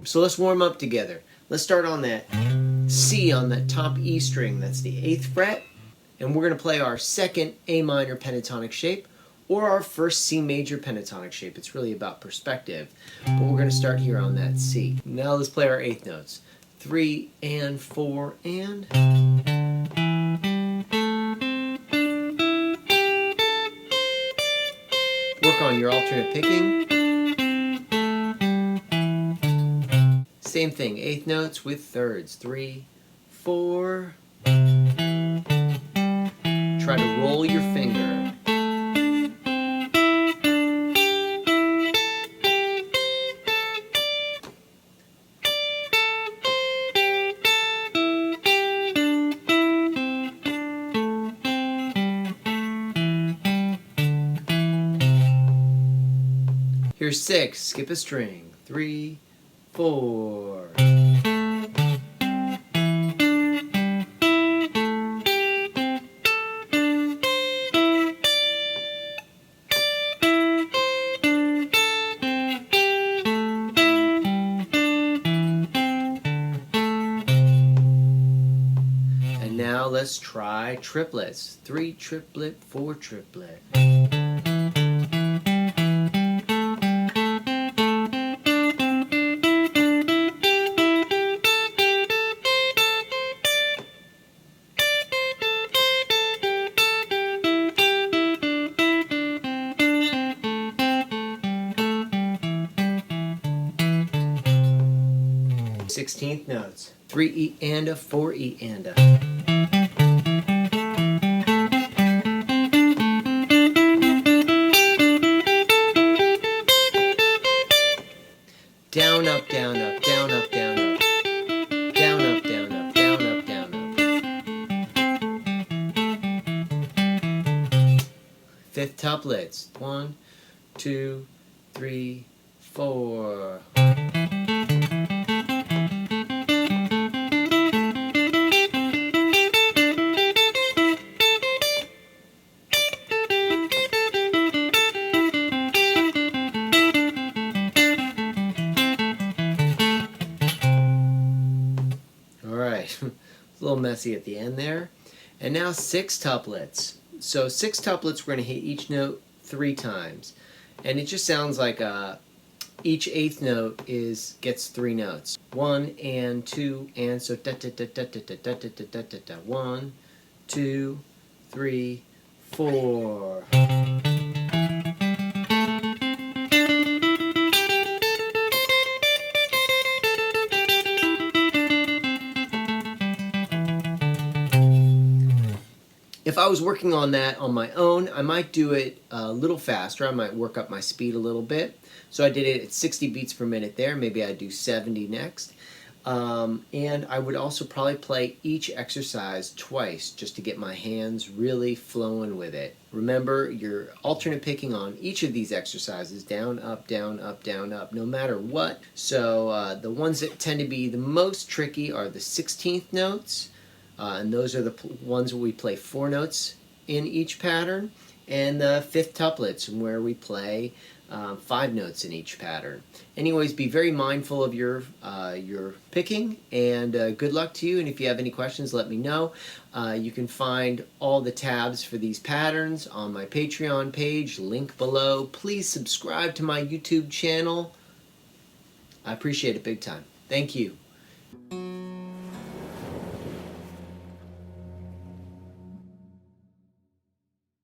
So let's warm up together. Let's start on that C on the top E string. That's the 8th fret. And we're going to play our second A minor pentatonic shape or our first C major pentatonic shape. It's really about perspective. But we're going to start here on that C. Now let's play our 8th notes. 3 and 4 and. Work on your alternate picking. Same thing, 8th notes with thirds. 3, 4. Try to roll your finger. Here's 6, skip a string. 3, 4. And now let's try triplets. 3 triplet, 4 triplet. Sixteenth notes. 3 E and a, 4 E and a. Down, up, down, up, down, up, down, up. Down, up, down, up, down, up, down, up. 5th tuplets. 1, 2, 3, 4. Alright, a little messy at the end there. And now 6 tuplets. So 6 tuplets, we're going to hit each note 3 times. And it just sounds like each 8th note gets 3 notes. 1 and 2 and, so da da da da da da da da da da da. 1, 2, 3, 4. If I was working on that on my own, I might do it a little faster. I might work up my speed a little bit. So I did it at 60 beats per minute there. Maybe I'd do 70 next. And I would also probably play each exercise twice just to get my hands really flowing with it. Remember, you're alternate picking on each of these exercises, down, up, down, up, down, up, no matter what. So the ones that tend to be the most tricky are the 16th notes. And those are the ones where we play 4 notes in each pattern, and the 5th tuplets where we play 5 notes in each pattern. Anyways, be very mindful of your picking, and good luck to you. And if you have any questions, let me know. You can find all the tabs for these patterns on my Patreon page, link below. Please subscribe to my YouTube channel. I appreciate it big time. Thank you.